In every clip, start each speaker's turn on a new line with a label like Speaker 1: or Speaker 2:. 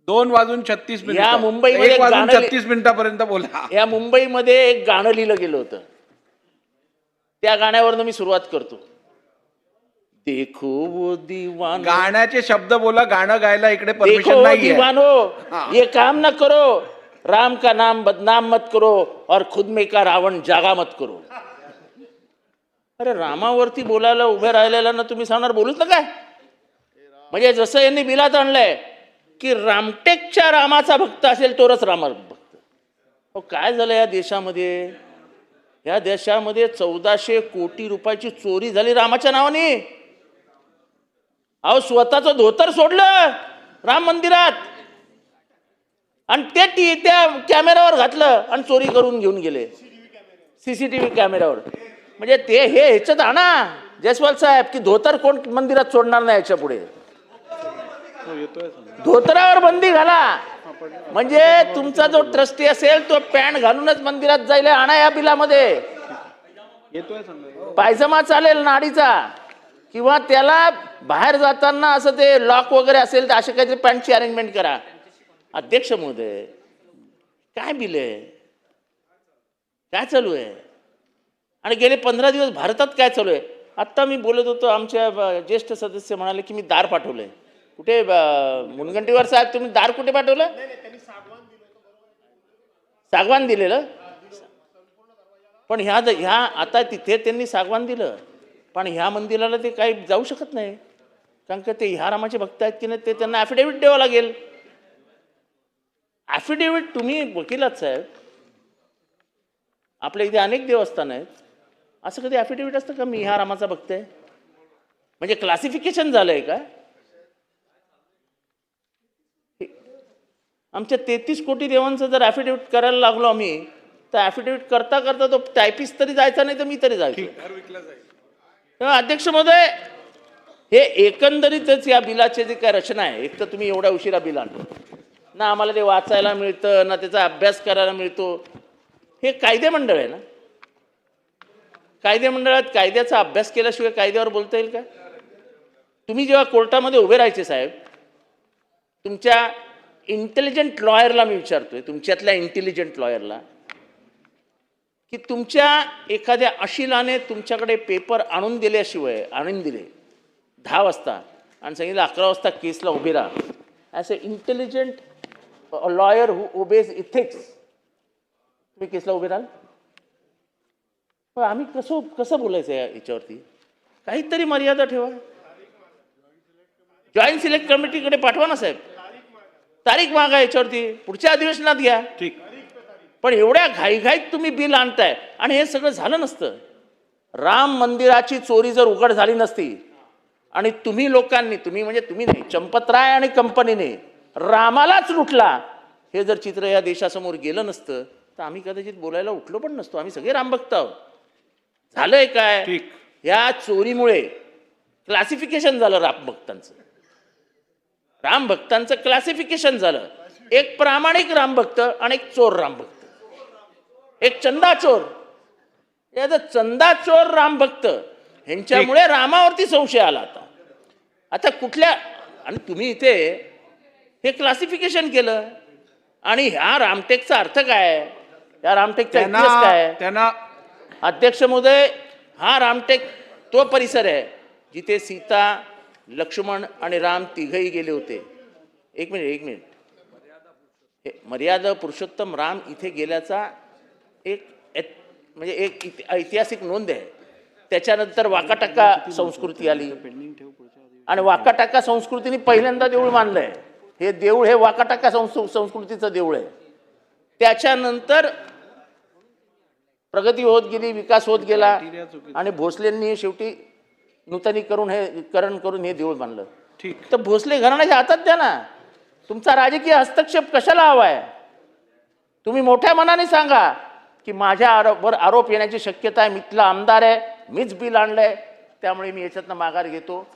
Speaker 1: 2:36
Speaker 2: या मुंबईमध्ये
Speaker 1: 1:36 मिनिटापर्यंत बोला.
Speaker 2: या मुंबईमध्ये एक गाणं लिहिलं गेलं होतं. त्या गाण्यावरनं मी सुरुवात करतो. देखो वो दीवानो,
Speaker 1: गाण्याचे शब्द बोला, गाणं गायला इकडे
Speaker 2: देखो
Speaker 1: परमिशन
Speaker 2: वो
Speaker 1: नाहीये.
Speaker 2: दीवानो ये काम न करो, राम का नाम बदनाम मत करो और खुद में का रावण जागा मत करो. अरे रामावरती बोलायला उभे राहिलेला ना तुम्ही सांगणार बोलूच ना काय. म्हणजे जसं यांनी बिलात आणलंय की रामटेकच्या रामाचा भक्त असेल तोच रामा भक्त. अहो काय झालं या देशामध्ये. या देशामध्ये 1400 कोटी रुपयाची चोरी झाली रामाच्या नावाने. अहो स्वतःचं धोतर सोडलं राम मंदिरात आणि ते त्या कॅमेऱ्यावर घातलं आणि चोरी करून घेऊन गेले सीसीटीव्ही कॅमेऱ्यावर. म्हणजे ते हे ह्याच्यात आणा जयस्वाल साहेब की धोतर कोण मंदिरात सोडणार नाही याच्या पुढे. धोतरावर बंदी घाला. म्हणजे तुमचा जो ट्रस्टी असेल तो पॅन्ट घालूनच मंदिरात जाईल. आणा या बिलामध्ये. पायजमा चालेल नाडीचा किंवा त्याला बाहेर जाताना असं ते लॉक वगैरे असेल तर असे काहीतरी पॅन्टची अरेंजमेंट करा. अध्यक्ष महोदय काय बिल आहे. काय चालू आहे. आणि गेले 15 दिवस भारतात काय चालू आहे. आत्ता मी बोलत होतो आमच्या ज्येष्ठ सदस्य म्हणाले की मी दार पाठवलंय. कुठे मुनगंटीवार साहेब तुम्ही दार कुठे पाठवलं. सागवान दिलेलं. पण ह्या आता तिथे त्यांनी सागवान दिलं पण ह्या मंदिराला ते काही जाऊ शकत नाही कारण का ते ह्या रामाचे भक्त आहेत की नाही ते त्यांना ॲफिडेव्हिट द्यावं लागेल. ॲफिडेव्हिट तुम्ही वकिलात साहेब आपल्या इथे अनेक देवस्थान आहेत. असं कधी ॲफिडेव्हिट असतं का मी ह्या रामाचा भक्त आहे. म्हणजे क्लासिफिकेशन झालंय का. आमच्या 33 कोटी देवांचं जर ॲफिडेव्हिट करायला लागलो आम्ही तर ॲफिडेव्हिट करता करता तो टायपिस्ट तरी जायचा नाही तर मी तरी जायचो. तेव्हा अध्यक्ष महोदय हे एकंदरीतच या बिलाचे जे काय रचना आहे. एक तर तुम्ही एवढ्या उशिरा बिल आणतो ना आम्हाला ते वाचायला मिळतं ना त्याचा अभ्यास करायला मिळतो. हे कायदे मंडळ आहे ना. कायदे मंडळात कायद्याचा अभ्यास केल्याशिवाय कायद्यावर बोलता येईल का. तुम्ही जेव्हा कोर्टामध्ये उभे राहायचे साहेब तुमच्या इंटेलिजंट लॉयरला मी विचारतोय तुमच्यातल्या इंटेलिजंट लॉयरला की तुमच्या एखाद्या अशिलाने तुमच्याकडे पेपर आणून दिल्याशिवाय आणून दिले 10 वाजता आणि सांगितलं 11 वाजता केसला उभे राहा. As a intelligent lawyer who obeys ethics तुम्ही केसला उभे राहाल. पण आम्ही कसं बोलायचं याच्यावरती. काहीतरी मर्यादा ठेवा. जॉईंट सिलेक्ट कमिटीकडे पाठवा ना साहेब. तारीख मागा याच्यावरती पुढच्या अधिवेशनात घ्या.
Speaker 1: ठीक.
Speaker 2: पण एवढ्या घाईघाईत तुम्ही बिल आणताय आणि हे सगळं झालं नसतं. राम मंदिराची चोरी जर उघड झाली नसती आणि तुम्ही लोकांनी तुम्ही म्हणजे तुम्ही नाही चंपतराय आणि कंपनीने रामालाच लुटला हे जर चित्र या देशासमोर गेलं नसतं तर आम्ही कदाचित बोलायला उठलो पण नसतो. आम्ही सगळे रामभक्त आहोत. झालंय काय या चोरीमुळे क्लासिफिकेशन झालं रामभक्तांचं. रामभक्तांचं क्लासिफिकेशन झालं. एक प्रामाणिक रामभक्त आणि एक चोर रामभक्त. एक चंदाचोर. याचा चंदाचोर रामभक्त ह्यांच्यामुळे रामावरती संशय आला. आता कुठल्या आणि तुम्ही इथे हे क्लासिफिकेशन केलं आणि ह्या रामटेकचा अर्थ काय. या रामटेकचा इतिहास काय.
Speaker 1: त्यांना
Speaker 2: अध्यक्ष महोदय हा रामटेक तो परिसर आहे जिथे सीता लक्ष्मण आणि राम तिघही गेले होते. एक मिनिट मर्यादा पुरुषोत्तम राम इथे गेल्याचा म्हणजे एक ऐतिहासिक नोंद आहे. त्याच्यानंतर वाकाटक्का संस्कृती आली आणि वाकाटक्का संस्कृतीने पहिल्यांदा देऊळ बांधलंय. हे देऊळ हे वाकाटक्का संस्कृतीचं देऊळ आहे. त्याच्यानंतर प्रगती होत गेली विकास होत गेला आणि भोसलेंनी शेवटी नूतनीकरण करून हे देऊळ बांधलं.
Speaker 1: ठीक.
Speaker 2: तर भोसले घराण्याच्या हातात द्या ना. तुमचा राजकीय हस्तक्षेप कशाला हवाय. तुम्ही मोठ्या मनाने सांगा की माझ्यावर आरोप येण्याची शक्यता आहे. मिथला आमदार आहे मीच बिल आणलंय त्यामुळे मी याच्यातनं माघार घेतो.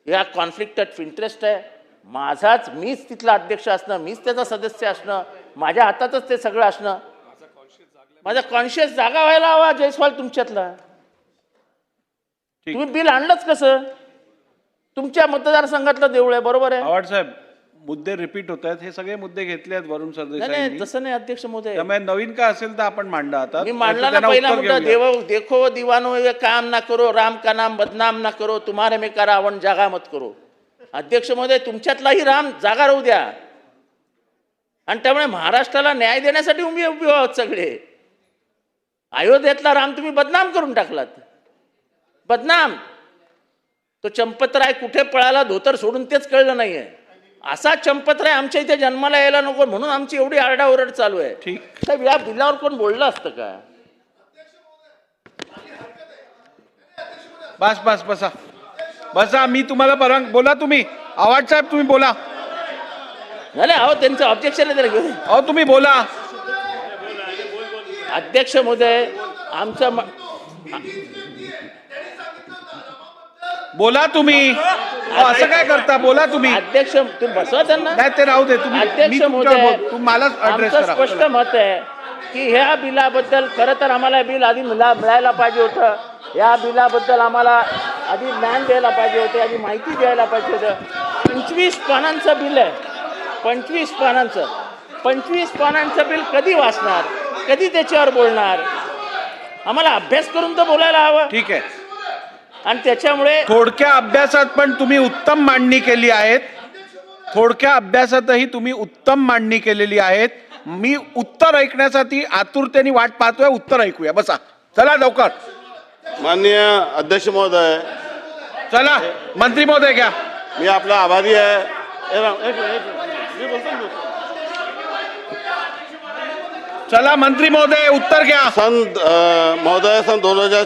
Speaker 2: या कॉन्फ्लिक्ट ऑफ इंटरेस्ट आहे माझाच. मीच तिथला अध्यक्ष असणं मीच त्याचा सदस्य असणं माझ्या हातातच ते सगळं असणं. माझा कॉन्शियस जागा व्हायला हवा जयस्वाल तुमच्यातला. तुम्ही बिल आणलंच कसं. तुमच्या मतदारसंघातलं देऊळ आहे बरोबर आहे.
Speaker 1: आवाड साहेब मुद्दे रिपीट होत आहेत. हे सगळे मुद्दे घेतले आहेत वरुण
Speaker 2: नाही
Speaker 1: सरदेसाई.
Speaker 2: तसं नाही अध्यक्ष महोदय.
Speaker 1: त्यामुळे नवीन काय असेल तर आपण मांडा आता.
Speaker 2: मी मांडला ना
Speaker 1: त्यांना
Speaker 2: पहिला
Speaker 1: उत्तर
Speaker 2: मुद्दा,
Speaker 1: घेऊया.
Speaker 2: देखो दीवानो ये काम ना करो, राम का नाम बदनाम ना करो, तुम्हारे में का रावण जागा मत करो. अध्यक्ष महोदय, तुमच्यातलाही राम जागा राहू द्या. आणि त्यामुळे महाराष्ट्राला न्याय देण्यासाठी उभी आहोत सगळे. अयोध्येतला राम तुम्ही बदनाम करून टाकलात. बदनाम. तो चंपतराय कुठे पळाला धोतर सोडून तेच कळलं नाहीये. असा चंपतराय आमच्या इथे जन्माला यायला नको म्हणून आमची एवढी आरडाओरड चालू आहे.
Speaker 1: ठीक.
Speaker 2: साहेब, या बिलावर कोण बोललं असतं का?
Speaker 1: बस बस बसा बसा. मी तुम्हाला परवानगी. बोला तुम्ही. आवाज साहेब तुम्ही बोला.
Speaker 2: झालं अहो, त्यांचं ऑब्जेक्शन आहे त्याला घेऊन.
Speaker 1: अहो तुम्ही बोला.
Speaker 2: अध्यक्ष महोदय, आमचं
Speaker 1: बोला तुम्ही. अहो, असं काय करता? बोला तुम्ही.
Speaker 2: अध्यक्ष, तुम्ही बसवा त्यांना.
Speaker 1: नाही ते राहू दे. तुम्ही मी
Speaker 2: अध्यक्ष
Speaker 1: तुमच्यावर
Speaker 2: महोदय,
Speaker 1: बोल- तुम्ही मलाच ऍड्रेस
Speaker 2: आमचं
Speaker 1: करा.
Speaker 2: स्पष्ट मत आहे की ह्या बिलाबद्दल खरं तर आम्हाला बिल आधी मिळायला पाहिजे होतं. या बिलाबद्दल आम्हाला आधी ज्ञान द्यायला पाहिजे होते, आधी माहिती द्यायला पाहिजे होतं. 25 पानांचं बिल आहे. 25 पानांचं. 25 पानांचं बिल कधी वाचणार, कधी त्याच्यावर बोलणार? आम्हाला अभ्यास करून तर बोलायला हवं.
Speaker 1: ठीक आहे.
Speaker 2: आणि त्याच्यामुळे
Speaker 1: थोडक्या अभ्यासात पण तुम्ही उत्तम मांडणी केली आहेत. थोडक्या अभ्यासातही तुम्ही उत्तम मांडणी केलेली आहेत. मी उत्तर ऐकण्यासाठी आतुरतेने वाट पाहतोय. उत्तर ऐकूया. बसा. चला लवकर.
Speaker 3: माननीय अध्यक्ष महोदय,
Speaker 1: चला मंत्री महोदय घ्या.
Speaker 3: मी आपला आभारी आहे. मी बोलतो ना.
Speaker 1: चला मंत्री महोदय उत्तर घ्या.
Speaker 3: सन महोदय, सन 2000च्या